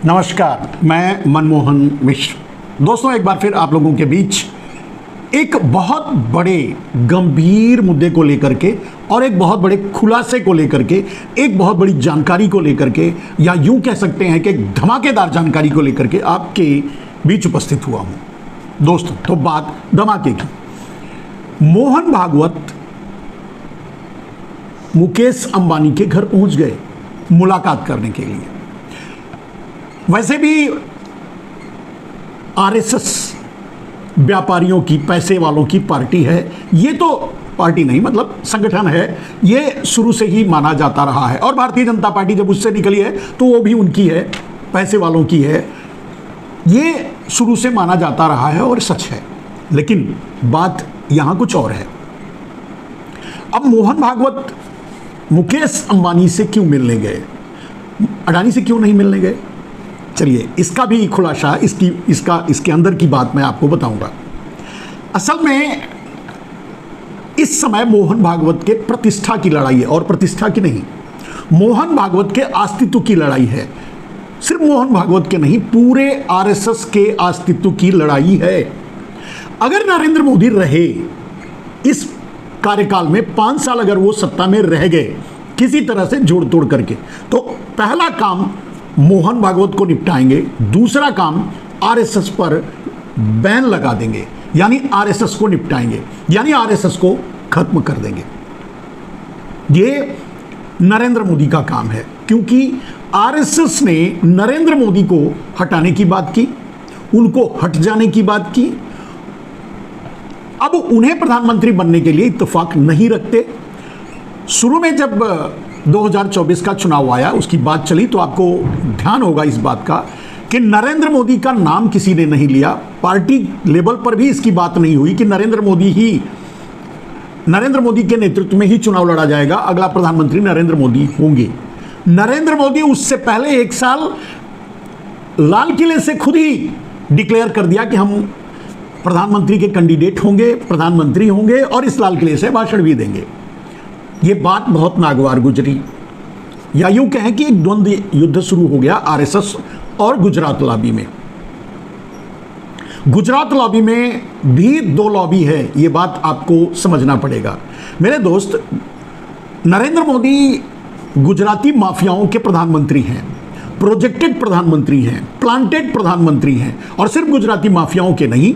नमस्कार, मैं मनमोहन मिश्र। दोस्तों, एक बार फिर आप लोगों के बीच एक बहुत बड़े गंभीर मुद्दे को लेकर के और एक बहुत बड़े खुलासे को लेकर के, एक बहुत बड़ी जानकारी को लेकर के, या यूं कह सकते हैं कि एक धमाकेदार जानकारी को लेकर के आपके बीच उपस्थित हुआ हूं। दोस्तों, तो बात धमाके की। मोहन भागवत मुकेश अंबानी के घर पहुंच गए मुलाकात करने के लिए। वैसे भी आरएसएस व्यापारियों की, पैसे वालों की पार्टी है। ये तो पार्टी नहीं, मतलब संगठन है। ये शुरू से ही माना जाता रहा है और भारतीय जनता पार्टी जब उससे निकली है तो वो भी उनकी है, पैसे वालों की है। ये शुरू से माना जाता रहा है और सच है। लेकिन बात यहां कुछ और है। अब मोहन भागवत मुकेश अंबानी से क्यों मिलने गए, अडानी से क्यों नहीं मिलने गए? चलिए, इसका भी खुलासा, इसके अंदर की बात मैं आपको बताऊंगा। असल में इस समय मोहन भागवत के प्रतिष्ठा की लड़ाई है, और प्रतिष्ठा की नहीं, मोहन भागवत के अस्तित्व की लड़ाई है। सिर्फ मोहन भागवत के नहीं, पूरे आरएसएस के अस्तित्व की लड़ाई है। अगर नरेंद्र मोदी रहे इस कार्यकाल में 5 साल, अगर वो सत्ता में रह गए किसी तरह से जोड़ तोड़ करके, तो पहला काम मोहन भागवत को निपटाएंगे, दूसरा काम आरएसएस पर बैन लगा देंगे, यानी आरएसएस को निपटाएंगे, यानी आरएसएस को खत्म कर देंगे। ये नरेंद्र मोदी का काम है, क्योंकि आरएसएस ने नरेंद्र मोदी को हटाने की बात की, उनको हट जाने की बात की। अब उन्हें प्रधानमंत्री बनने के लिए इत्तेफाक नहीं रखते। शुरू में जब 2024 का चुनाव आया, उसकी बात चली, तो आपको ध्यान होगा इस बात का कि नरेंद्र मोदी का नाम किसी ने नहीं लिया। पार्टी लेवल पर भी इसकी बात नहीं हुई कि नरेंद्र मोदी के नेतृत्व में ही चुनाव लड़ा जाएगा, अगला प्रधानमंत्री नरेंद्र मोदी होंगे। नरेंद्र मोदी उससे पहले 1 साल लाल किले से खुद ही डिक्लेयर कर दिया कि हम प्रधानमंत्री के कैंडिडेट होंगे, प्रधानमंत्री होंगे, और इस लाल किले से भाषण भी देंगे। ये बात बहुत नागवार गुजरी, या यूं कहें कि एक द्वंद्व युद्ध शुरू हो गया आरएसएस और गुजरात लॉबी में। गुजरात लॉबी में भी 2 लॉबी है, ये बात आपको समझना पड़ेगा मेरे दोस्त। नरेंद्र मोदी गुजराती माफियाओं के प्रधानमंत्री हैं, प्रोजेक्टेड प्रधानमंत्री हैं, प्लांटेड प्रधानमंत्री हैं, और सिर्फ गुजराती माफियाओं के नहीं,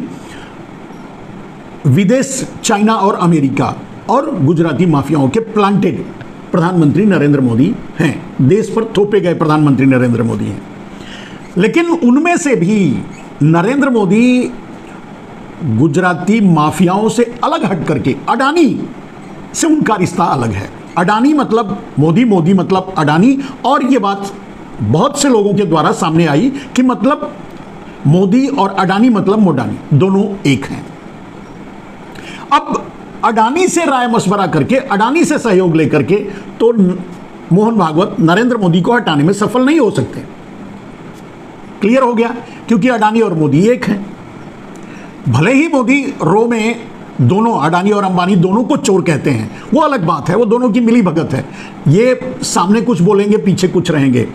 विदेश, चाइना और अमेरिका और गुजराती माफियाओं के प्लांटेड प्रधानमंत्री नरेंद्र मोदी हैं। देश पर थोपे गए प्रधानमंत्री नरेंद्र मोदी हैं। लेकिन उनमें से भी नरेंद्र मोदी गुजराती माफियाओं से अलग हट करके अडानी से उनका रिश्ता अलग है। अडानी मतलब मोदी, मोदी मतलब अडानी, और ये बात बहुत से लोगों के द्वारा सामने आई कि मतलब मोदी और अडानी मतलब मोडानी, दोनों एक हैं। अब अडानी से राय मशवरा करके, अडानी से सहयोग लेकर के, तो मोहन भागवत नरेंद्र मोदी को हटाने में सफल नहीं हो सकते। क्लियर हो गया? क्योंकि अडानी और मोदी एक हैं। भले ही मोदी रो में दोनों, अडानी और अंबानी दोनों को चोर कहते हैं, वो अलग बात है, वो दोनों की मिली भगत है। ये सामने कुछ बोलेंगे, पीछे कुछ रहेंगे,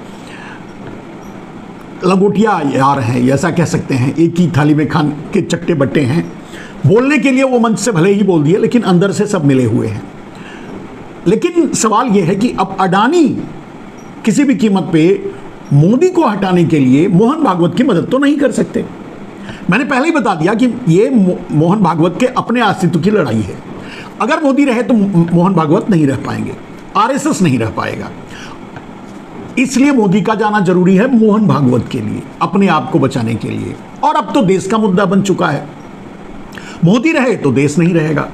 लंगोटिया यार हैं, ऐसा कह सकते हैं। एक ही थाली में खान के चट्टे बट्टे हैं। बोलने के लिए वो मंच से भले ही बोल दिए, लेकिन अंदर से सब मिले हुए हैं। लेकिन सवाल यह है कि अब अडानी किसी भी कीमत पे मोदी को हटाने के लिए मोहन भागवत की मदद तो नहीं कर सकते। मैंने पहले ही बता दिया कि ये मोहन भागवत के अपने अस्तित्व की लड़ाई है। अगर मोदी रहे तो मोहन भागवत नहीं रह पाएंगे, आरएसएस नहीं रह पाएगा। इसलिए मोदी का जाना जरूरी है मोहन भागवत के लिए, अपने आप को बचाने के लिए। और अब तो देश का मुद्दा बन चुका है। मोदी रहे तो देश नहीं रहेगा,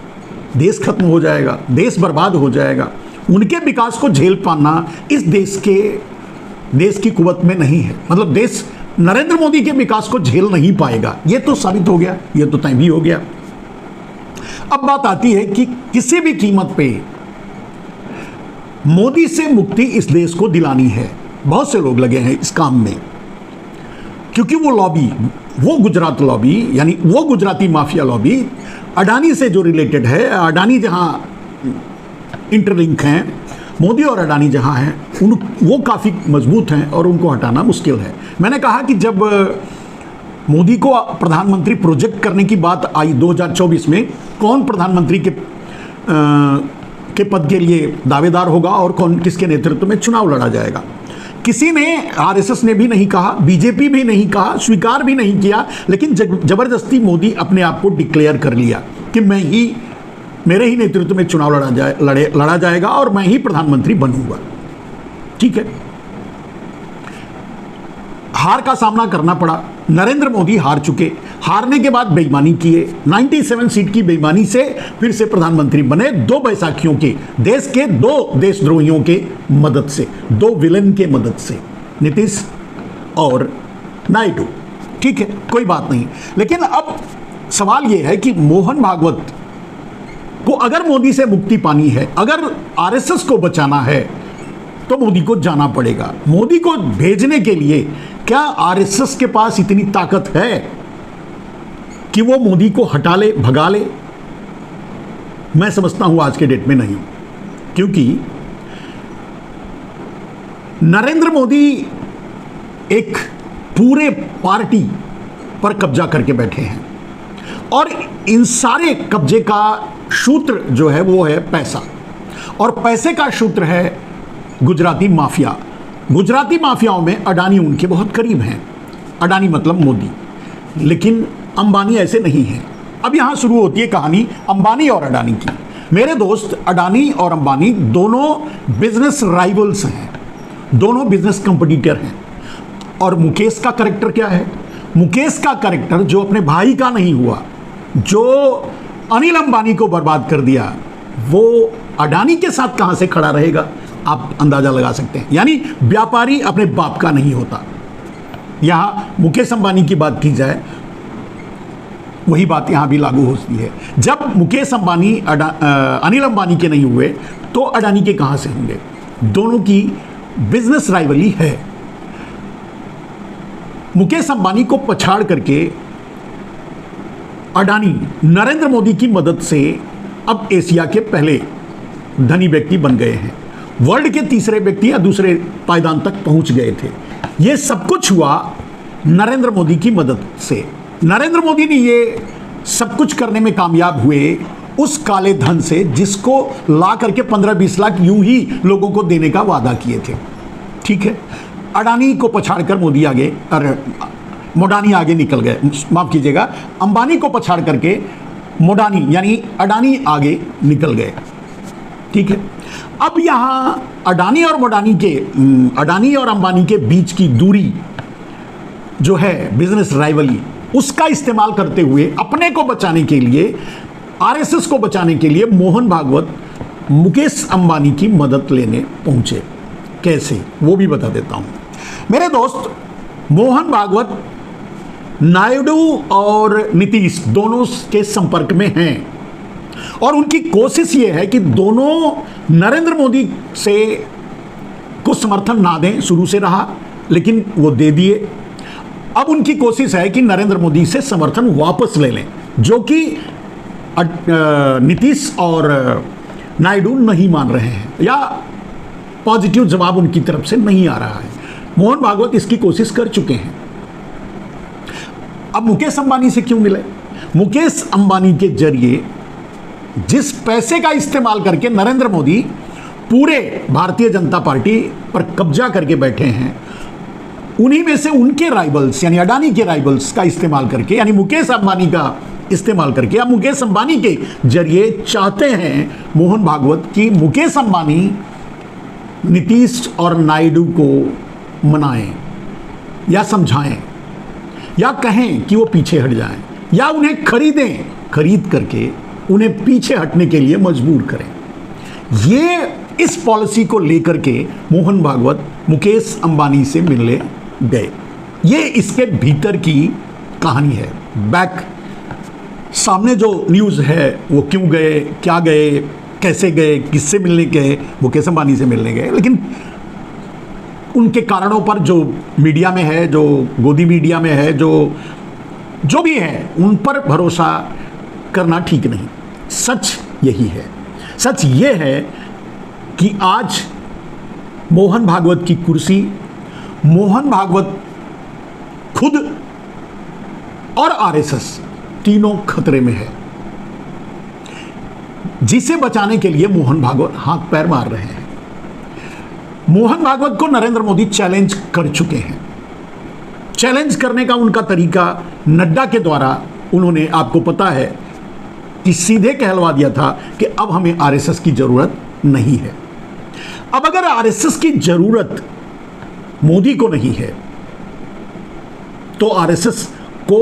देश खत्म हो जाएगा, देश बर्बाद हो जाएगा। उनके विकास को झेल पाना इस देश की कुवत में नहीं है। मतलब देश नरेंद्र मोदी के विकास को झेल नहीं पाएगा, ये तो साबित हो गया, ये तो तय भी हो गया। अब बात आती है कि किसी भी कीमत पे मोदी से मुक्ति इस देश को दिलानी है। बहुत से लोग लगे हैं इस काम में, क्योंकि वो लॉबी, वो गुजरात लॉबी, यानी वो गुजराती माफिया लॉबी अडानी से जो रिलेटेड है, अडानी जहां इंटरलिंक हैं, मोदी और अडानी जहां हैं वो काफ़ी मजबूत हैं और उनको हटाना मुश्किल है। मैंने कहा कि जब मोदी को प्रधानमंत्री प्रोजेक्ट करने की बात आई 2024 में, कौन प्रधानमंत्री के पद के लिए दावेदार होगा और कौन किसके नेतृत्व में चुनाव लड़ा जाएगा, किसी ने, आरएसएस ने भी नहीं कहा, बीजेपी भी नहीं कहा, स्वीकार भी नहीं किया, लेकिन जबरदस्ती मोदी अपने आप को डिक्लेयर कर लिया कि मेरे ही नेतृत्व में चुनाव लड़ा जाएगा और मैं ही प्रधानमंत्री बनूंगा। ठीक है, हार का सामना करना पड़ा। नरेंद्र मोदी हार चुके, हारने के बाद बेईमानी किए, 97 सीट की बेईमानी से फिर से प्रधानमंत्री बने, 2 बैसाखियों के, देश के 2 देशद्रोहियों के मदद से, 2 विलन के मदद से, नीतीश और नायडू। ठीक है, कोई बात नहीं। लेकिन अब सवाल यह है कि मोहन भागवत को अगर मोदी से मुक्ति पानी है, अगर आरएसएस को बचाना है, तो मोदी को जाना पड़ेगा। मोदी को भेजने के लिए क्या आरएसएस के पास इतनी ताकत है कि वो मोदी को हटा ले, भगा ले? मैं समझता हूं आज के डेट में नहीं, क्योंकि नरेंद्र मोदी एक पूरे पार्टी पर कब्जा करके बैठे हैं और इन सारे कब्जे का सूत्र जो है वो है पैसा, और पैसे का सूत्र है गुजराती माफिया। गुजराती माफियाओं में अडानी उनके बहुत करीब हैं, अडानी मतलब मोदी, लेकिन अंबानी ऐसे नहीं है। अब यहां शुरू होती है कहानी अंबानी और अडानी की। मेरे दोस्त, अडानी और अंबानी दोनों बिजनेस राइवल्स हैं, दोनों बिजनेस कंपटीटर हैं। और मुकेश का कैरेक्टर क्या है? मुकेश का कैरेक्टर जो अपने भाई का नहीं हुआ, जो अनिल अंबानी को बर्बाद कर दिया, वो अडानी के साथ कहां से खड़ा रहेगा? आप अंदाजा लगा सकते हैं। यानी व्यापारी अपने बाप का नहीं होता। यहां मुकेश अंबानी की बात की जाए, वही बात यहां भी लागू होती है। जब मुकेश अंबानी अनिल अंबानी के नहीं हुए, तो अडानी के कहां से होंगे? दोनों की बिजनेस राइवली है। मुकेश अंबानी को पछाड़ करके अडानी नरेंद्र मोदी की मदद से अब एशिया के पहले धनी व्यक्ति बन गए हैं, वर्ल्ड के तीसरे व्यक्ति या दूसरे पायदान तक पहुंच गए थे। यह सब कुछ हुआ नरेंद्र मोदी की मदद से। नरेंद्र मोदी ने ये सब कुछ करने में कामयाब हुए उस काले धन से जिसको ला करके 15-20 लाख यूं ही लोगों को देने का वादा किए थे। ठीक है, अडानी को पछाड़कर मोदी आगे, अरे मोडानी आगे निकल गए, माफ कीजिएगा, अंबानी को पछाड़ करके मोडानी यानी अडानी आगे निकल गए। ठीक है, अब यहां अडानी और अंबानी के बीच की दूरी जो है, बिजनेस राइवली, उसका इस्तेमाल करते हुए अपने को बचाने के लिए, आरएसएस को बचाने के लिए मोहन भागवत मुकेश अंबानी की मदद लेने पहुंचे। कैसे, वो भी बता देता हूं। मेरे दोस्त, मोहन भागवत नायडू और नीतीश दोनों के संपर्क में हैं और उनकी कोशिश ये है कि दोनों नरेंद्र मोदी से कुछ समर्थन ना दें, शुरू से रहा, लेकिन वो दे दिए। अब उनकी कोशिश है कि नरेंद्र मोदी से समर्थन वापस ले लें, जो कि नीतीश और नायडू नहीं मान रहे हैं या पॉजिटिव जवाब उनकी तरफ से नहीं आ रहा है। मोहन भागवत इसकी कोशिश कर चुके हैं। अब मुकेश अंबानी से क्यों मिले? मुकेश अंबानी के जरिए जिस पैसे का इस्तेमाल करके नरेंद्र मोदी पूरे भारतीय जनता पार्टी पर कब्जा करके बैठे हैं, उन्हीं में से उनके राइवल्स यानी अडानी के राइवल्स का इस्तेमाल करके, यानी मुकेश अंबानी का इस्तेमाल करके या मुकेश अंबानी के जरिए चाहते हैं मोहन भागवत कि मुकेश अंबानी नीतीश और नायडू को मनाएं या समझाएं या कहें कि वो पीछे हट जाएं या उन्हें खरीदें, खरीद करके उन्हें पीछे हटने के लिए मजबूर करें। ये इस पॉलिसी को लेकर के मोहन भागवत मुकेश अंबानी से मिलने गए। ये इसके भीतर की कहानी है। बैक सामने जो न्यूज़ है वो क्यों गए, क्या गए, कैसे गए, किससे मिलने गए, मुकेश अंबानी से मिलने गए, लेकिन उनके कारणों पर जो मीडिया में है, जो गोदी मीडिया में है, जो भी है, उन पर भरोसा करना ठीक नहीं। सच यही है। सच ये है कि आज मोहन भागवत की कुर्सी, मोहन भागवत खुद और आरएसएस तीनों खतरे में है, जिसे बचाने के लिए मोहन भागवत हाथ पैर मार रहे हैं। मोहन भागवत को नरेंद्र मोदी चैलेंज कर चुके हैं। चैलेंज करने का उनका तरीका नड्डा के द्वारा, उन्होंने, आपको पता है कि सीधे कहलवा दिया था कि अब हमें आरएसएस की जरूरत नहीं है। अब अगर आरएसएस की जरूरत मोदी को नहीं है तो आरएसएस को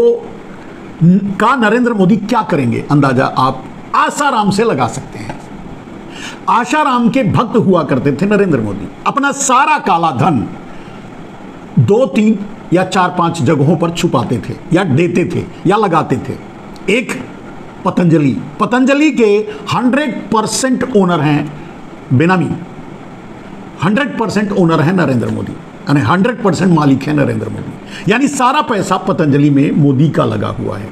का नरेंद्र मोदी क्या करेंगे, अंदाजा आप आसाराम से लगा सकते हैं। आशाराम के भक्त हुआ करते थे नरेंद्र मोदी। अपना सारा काला धन 2, 3 या 4, 5 जगहों पर छुपाते थे या देते थे या लगाते थे। एक पतंजलि के 100% ओनर हैं बेनामी, 100% ओनर है नरेंद्र मोदी, यानी 100% मालिक है नरेंद्र मोदी, यानी सारा पैसा पतंजलि में मोदी का लगा हुआ है।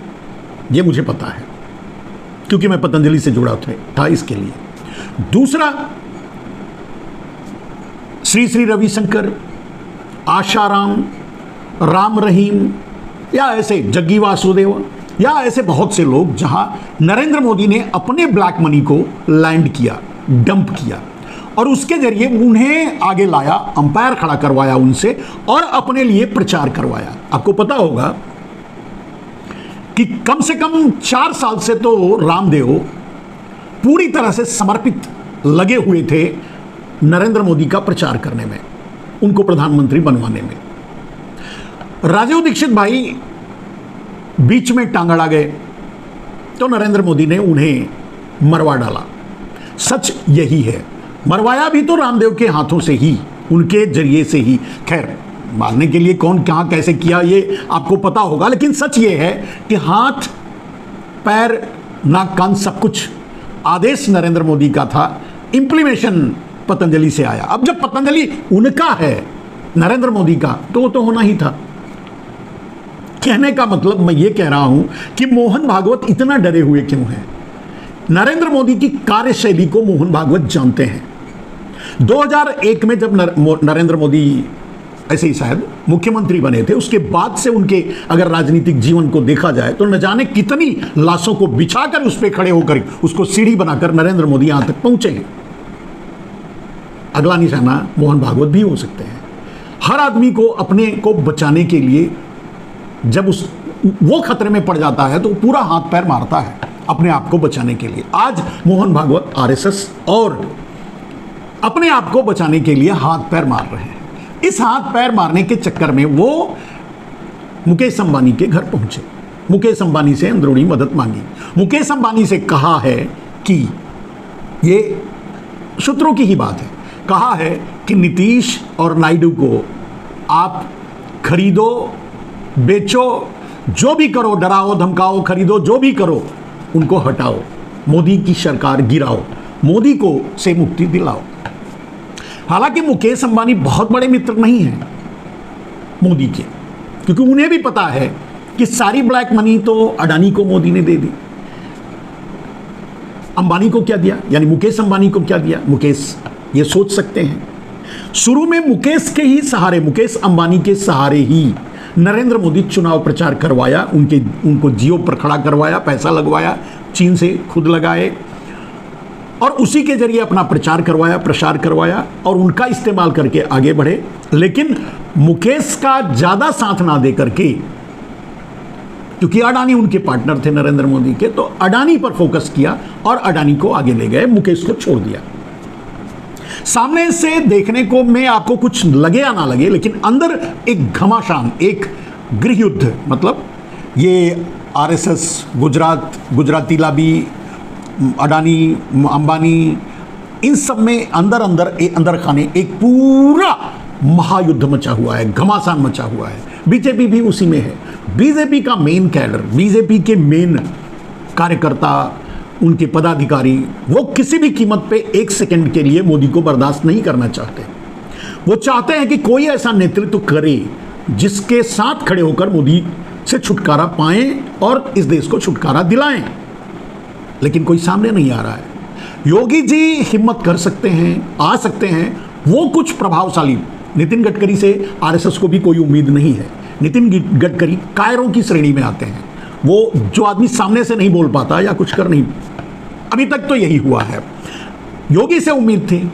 ये मुझे पता है क्योंकि मैं पतंजलि से जुड़ा था इसके लिए। दूसरा, श्री श्री रविशंकर, आशाराम, राम रहीम या ऐसे जग्गी वासुदेव या ऐसे बहुत से लोग जहां नरेंद्र मोदी ने अपने ब्लैक मनी को लैंड किया, डंप किया और उसके जरिए उन्हें आगे लाया, अंपायर खड़ा करवाया उनसे और अपने लिए प्रचार करवाया। आपको पता होगा कि कम से कम 4 साल से तो रामदेव पूरी तरह से समर्पित लगे हुए थे नरेंद्र मोदी का प्रचार करने में, उनको प्रधानमंत्री बनवाने में। राजीव दीक्षित भाई बीच में टांग अड़ा गए तो नरेंद्र मोदी ने उन्हें मरवा डाला। सच यही है, मरवाया भी तो रामदेव के हाथों से ही, उनके जरिए से ही। खैर, मारने के लिए कौन कहां कैसे किया ये आपको पता होगा, लेकिन सच ये है कि हाथ पैर नाक कान सब कुछ आदेश नरेंद्र मोदी का था, इंप्लीमेशन पतंजलि से आया। अब जब पतंजलि उनका है नरेंद्र मोदी का, तो वो तो होना ही था। कहने का मतलब मैं ये कह रहा हूं कि मोहन भागवत इतना डरे हुए क्यों हैं? नरेंद्र मोदी की कार्यशैली को मोहन भागवत जानते हैं। 2001 में जब नरेंद्र मोदी ऐसे ही शायद मुख्यमंत्री बने थे, उसके बाद से उनके अगर राजनीतिक जीवन को देखा जाए तो न जाने कितनी लाशों को बिछाकर उस पर खड़े होकर उसको सीढ़ी बनाकर नरेंद्र मोदी यहां तक पहुंचे हैं। अगला निशाना मोहन भागवत भी हो सकते हैं। हर आदमी को अपने को बचाने के लिए जब वो खतरे में पड़ जाता है तो पूरा हाथ पैर मारता है अपने आप को बचाने के लिए। आज मोहन भागवत आरएसएस और अपने आप को बचाने के लिए हाथ पैर मार रहे हैं। इस हाथ पैर मारने के चक्कर में वो मुकेश अंबानी के घर पहुंचे, मुकेश अंबानी से अंदरूनी मदद मांगी। मुकेश अंबानी से कहा है कि ये सूत्रों की ही बात है, कहा है कि नीतीश और नायडू को आप खरीदो, बेचो, जो भी करो, डराओ धमकाओ, खरीदो, जो भी करो, उनको हटाओ, मोदी की सरकार गिराओ, मोदी को से मुक्ति दिलाओ। हालांकि मुकेश अंबानी बहुत बड़े मित्र नहीं हैं मोदी के, क्योंकि उन्हें भी पता है कि सारी ब्लैक मनी तो अडानी को मोदी ने दे दी। अंबानी को क्या दिया, यानी मुकेश अंबानी को क्या दिया? मुकेश ये सोच सकते हैं, शुरू में मुकेश के ही सहारे, मुकेश अंबानी के सहारे ही नरेंद्र मोदी चुनाव प्रचार करवाया, उनको जियो पर खड़ा करवाया, पैसा लगवाया, चीन से खुद लगाए और उसी के जरिए अपना प्रचार करवाया, प्रसार करवाया और उनका इस्तेमाल करके आगे बढ़े। लेकिन मुकेश का ज्यादा साथ ना दे करके, क्योंकि अडानी उनके पार्टनर थे नरेंद्र मोदी के, तो अडानी पर फोकस किया और अडानी को आगे ले गए, मुकेश को छोड़ दिया। सामने से देखने को में आपको कुछ लगे या ना लगे, लेकिन अंदर एक घमासान, एक गृह युद्ध, मतलब ये आरएसएस, गुजराती लाबी, अडानी, अंबानी, इन सब में अंदर खाने एक पूरा महायुद्ध मचा हुआ है, घमासान मचा हुआ है। बीजेपी भी उसी में है। बीजेपी का मेन कैडर, बीजेपी के मेन कार्यकर्ता, उनके पदाधिकारी, वो किसी भी कीमत पे 1 सेकंड के लिए मोदी को बर्दाश्त नहीं करना चाहते। वो चाहते हैं कि कोई ऐसा नेतृत्व करे जिसके साथ खड़े होकर मोदी से छुटकारा पाएं और इस देश को छुटकारा दिलाएं। लेकिन कोई सामने नहीं आ रहा है। योगी जी हिम्मत कर सकते हैं, आ सकते हैं, वो कुछ प्रभावशाली। नितिन गडकरी से आरएसएस को भी कोई उम्मीद नहीं है। नितिन गडकरी कायरों की श्रेणी में आते हैं, वो जो आदमी सामने से नहीं बोल पाता या कुछ कर नहीं, अभी तक तो यही हुआ है। योगी से उम्मीद थी,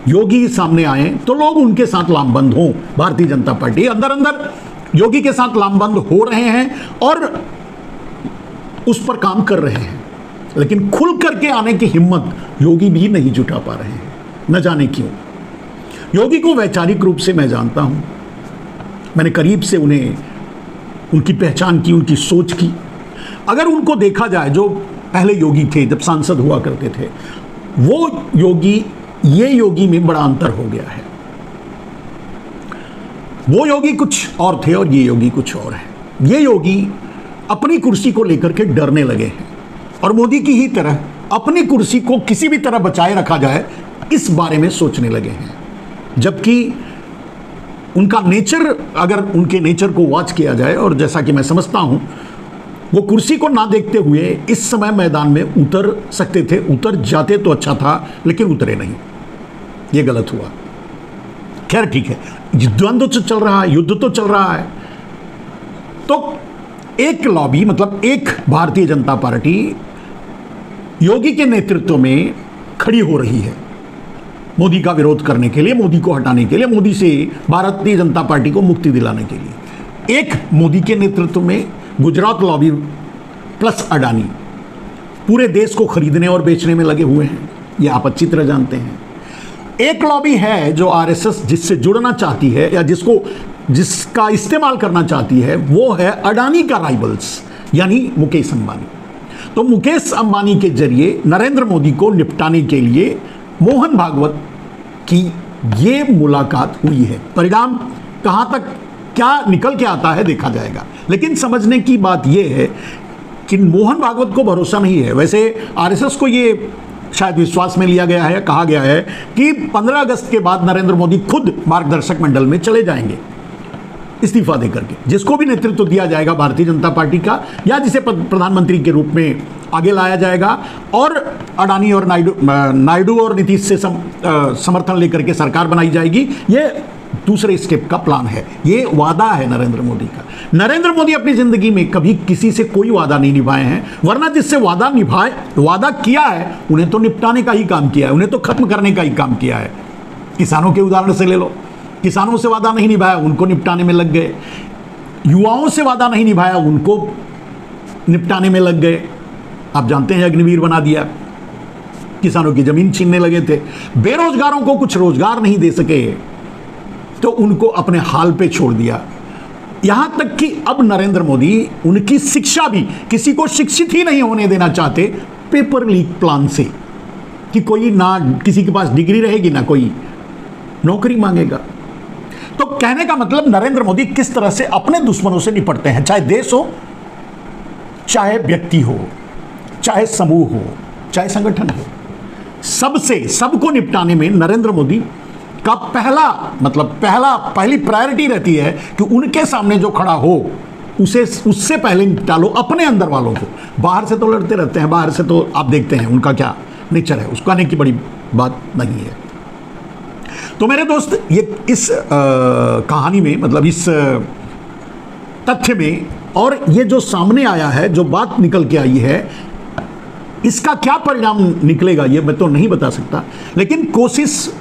योगी सामने आए तो लोग उनके साथ लामबंद हों। भारतीय जनता पार्टी अंदर अंदर योगी के साथ लामबंद हो रहे हैं और उस पर काम कर रहे हैं, लेकिन खुल करके आने की हिम्मत योगी भी नहीं जुटा पा रहे हैं, न जाने क्यों। योगी को वैचारिक रूप से मैं जानता हूं, मैंने करीब से उन्हें, उनकी पहचान की, उनकी सोच की। अगर उनको देखा जाए, जो पहले योगी थे जब सांसद हुआ करते थे, वो योगी ये योगी में बड़ा अंतर हो गया है। वो योगी कुछ और थे और ये योगी कुछ और है। ये योगी अपनी कुर्सी को लेकर के डरने लगे हैं और मोदी की ही तरह अपनी कुर्सी को किसी भी तरह बचाए रखा जाए इस बारे में सोचने लगे हैं। जबकि उनका नेचर, अगर उनके नेचर को वॉच किया जाए, और जैसा कि मैं समझता हूं, वो कुर्सी को ना देखते हुए इस समय मैदान में उतर सकते थे। उतर जाते तो अच्छा था, लेकिन उतरे नहीं, ये गलत हुआ। खैर ठीक है, द्वंद्व तो चल रहा है, युद्ध तो चल रहा है। तो एक लॉबी, मतलब एक भारतीय जनता पार्टी योगी के नेतृत्व में खड़ी हो रही है मोदी का विरोध करने के लिए, मोदी को हटाने के लिए, मोदी से भारतीय जनता पार्टी को मुक्ति दिलाने के लिए। एक मोदी के नेतृत्व में गुजरात लॉबी प्लस अडानी पूरे देश को खरीदने और बेचने में लगे हुए हैं, ये आप अच्छी तरह जानते हैं। एक लॉबी है जो आरएसएस जिससे जुड़ना चाहती है या जिसका इस्तेमाल करना चाहती है, वो है अडानी का राइवल्स, यानी मुकेश अंबानी। तो मुकेश अंबानी के जरिए नरेंद्र मोदी को निपटाने के लिए मोहन भागवत की ये मुलाकात हुई है। परिणाम कहां तक क्या निकल के आता है देखा जाएगा, लेकिन समझने की बात यह है कि मोहन भागवत को भरोसा नहीं है। वैसे आरएसएस को ये शायद विश्वास में लिया गया है, कहा गया है कि 15 अगस्त के बाद नरेंद्र मोदी खुद मार्गदर्शक मंडल में चले जाएंगे इस्तीफा देकर के। जिसको भी नेतृत्व दिया जाएगा भारतीय जनता पार्टी का, या जिसे प्रधानमंत्री के रूप में आगे लाया जाएगा, और अडानी और नायडू और नीतीश से समर्थन लेकर के सरकार बनाई जाएगी। ये दूसरे स्टेप का प्लान है, ये वादा है नरेंद्र मोदी का। नरेंद्र मोदी अपनी जिंदगी में कभी किसी से कोई वादा नहीं निभाए हैं, वरना जिससे वादा किया है उन्हें तो निपटाने का ही काम किया है, उन्हें तो खत्म करने का ही काम किया है। किसानों के उदाहरण से ले लो, किसानों से वादा नहीं निभाया, उनको निपटाने में लग गए। युवाओं से वादा नहीं निभाया, उनको निपटाने में लग गए। आप जानते हैं अग्निवीर बना दिया, किसानों की जमीन छीनने लगे थे। बेरोजगारों को कुछ रोजगार नहीं दे सके तो उनको अपने हाल पे छोड़ दिया। यहां तक कि अब नरेंद्र मोदी उनकी शिक्षा भी, किसी को शिक्षित ही नहीं होने देना चाहते पेपर लीक प्लान से, कि कोई ना किसी के पास डिग्री रहेगी ना कोई नौकरी मांगेगा। तो कहने का मतलब नरेंद्र मोदी किस तरह से अपने दुश्मनों से निपटते हैं, चाहे देश हो, चाहे व्यक्ति हो, चाहे समूह हो, चाहे संगठन हो, सबको निपटाने में नरेंद्र मोदी का पहली प्रायोरिटी रहती है कि उनके सामने जो खड़ा हो उससे पहले निपटा लो अपने अंदर वालों को। बाहर से तो लड़ते रहते हैं, बाहर से तो आप देखते हैं उनका क्या नेचर है, उसको आने की बड़ी बात नहीं है। तो मेरे दोस्त, ये इस कहानी में, मतलब इस तथ्य में, और ये जो सामने आया है, जो बात निकल के आई है, इसका क्या परिणाम निकलेगा ये मैं तो नहीं बता सकता, लेकिन कोशिश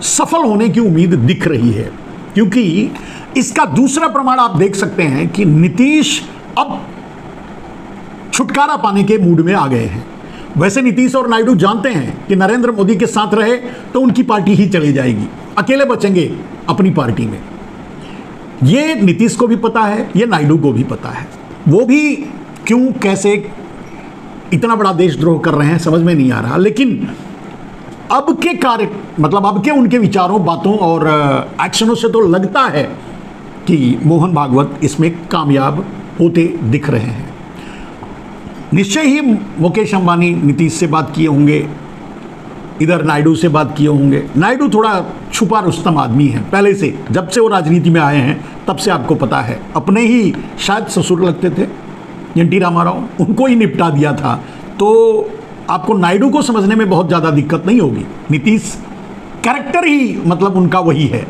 सफल होने की उम्मीद दिख रही है। क्योंकि इसका दूसरा प्रमाण आप देख सकते हैं कि नीतीश अब छुटकारा पाने के मूड में आ गए हैं। वैसे नीतीश और नायडू जानते हैं कि नरेंद्र मोदी के साथ रहे तो उनकी पार्टी ही चली जाएगी, अकेले बचेंगे अपनी पार्टी में। ये नीतीश को भी पता है, ये नायडू को भी पता है। वो भी क्यों कैसे इतना बड़ा देशद्रोह कर रहे हैं समझ में नहीं आ रहा, लेकिन अब के कार्य, मतलब अब के उनके विचारों, बातों और एक्शनों से तो लगता है कि मोहन भागवत इसमें कामयाब होते दिख रहे हैं। निश्चय ही मुकेश अंबानी नीतीश से बात किए होंगे, इधर नायडू से बात किए होंगे। नायडू थोड़ा छुपा रुस्तम आदमी है पहले से, जब से वो राजनीति में आए हैं तब से आपको पता है। अपने ही शायद ससुर लगते थे एन टी रामाराव, उनको ही निपटा दिया था। तो आपको नायडू को समझने में बहुत ज़्यादा दिक्कत नहीं होगी। नीतीश कैरेक्टर ही मतलब उनका वही है,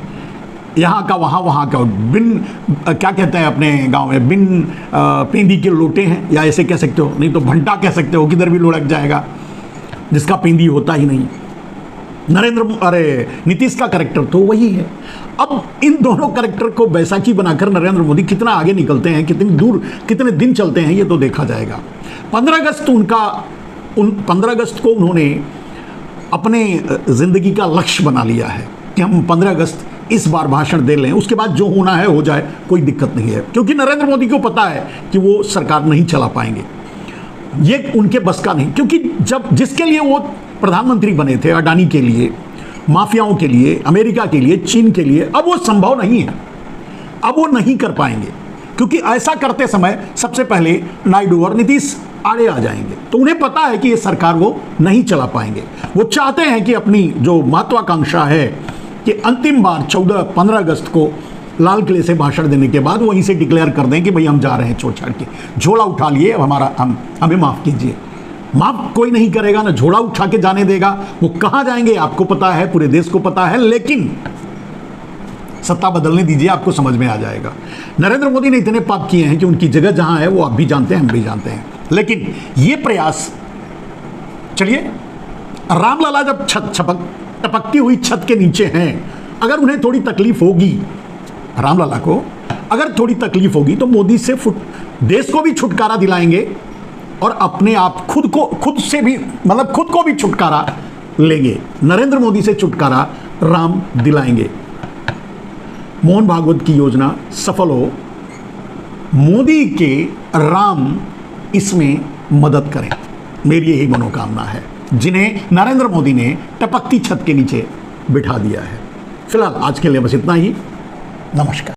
यहाँ का वहाँ, वहाँ का बिन क्या कहते हैं अपने गांव में, बिन पेंदी के लोटे हैं, या ऐसे कह सकते हो, नहीं तो भंटा कह सकते हो, किधर भी लुढ़क जाएगा, जिसका पेंदी होता ही नहीं। नीतीश का कैरेक्टर तो वही है। अब इन दोनों कैरेक्टर को बैसाखी बनाकर नरेंद्र मोदी कितना आगे निकलते हैं, कितनी दूर, कितने दिन चलते हैं, ये तो देखा जाएगा। 15 अगस्त को उन्होंने अपने ज़िंदगी का लक्ष्य बना लिया है कि हम 15 अगस्त इस बार भाषण दे लें, उसके बाद जो होना है हो जाए, कोई दिक्कत नहीं है, क्योंकि नरेंद्र मोदी को पता है कि वो सरकार नहीं चला पाएंगे, ये उनके बस का नहीं। क्योंकि जब जिसके लिए वो प्रधानमंत्री बने थे, अडानी के लिए, माफियाओं के लिए, अमेरिका के लिए, चीन के लिए, अब वो संभव नहीं है, अब वो नहीं कर पाएंगे, क्योंकि ऐसा करते समय सबसे पहले नायडू और नीतीश आड़े आ जाएंगे। तो उन्हें पता है कि ये सरकार वो नहीं चला पाएंगे। वो चाहते हैं कि अपनी जो महत्वाकांक्षा है कि अंतिम बार 15 अगस्त को लाल किले से भाषण देने के बाद वहीं से डिक्लेयर कर दें कि भाई हम जा रहे हैं, छोड़ छाड़ के झोला उठा लिए, अब हमें माफ़ कीजिए। माफ़ कोई नहीं करेगा, ना झोला उठा के जाने देगा। वो कहाँ जाएंगे आपको पता है, पूरे देश को पता है, लेकिन सत्ता बदलने दीजिए, आपको समझ में आ जाएगा। नरेंद्र मोदी ने इतने पाप किए हैं कि उनकी जगह जहाँ है वो आप भी जानते हैं, हम भी जानते हैं। लेकिन ये प्रयास, चलिए, रामलला जब टपकती हुई छत के नीचे हैं, अगर उन्हें थोड़ी तकलीफ होगी, रामलला को अगर थोड़ी तकलीफ होगी, तो मोदी से देश को भी छुटकारा दिलाएंगे और अपने आप खुद को भी छुटकारा लेंगे। नरेंद्र मोदी से छुटकारा राम दिलाएंगे। मोहन भागवत की योजना सफल हो, मोदी के राम इसमें मदद करें, मेरी यही मनोकामना है, जिन्हें नरेंद्र मोदी ने टपकती छत के नीचे बिठा दिया है। फिलहाल आज के लिए बस इतना ही। नमस्कार।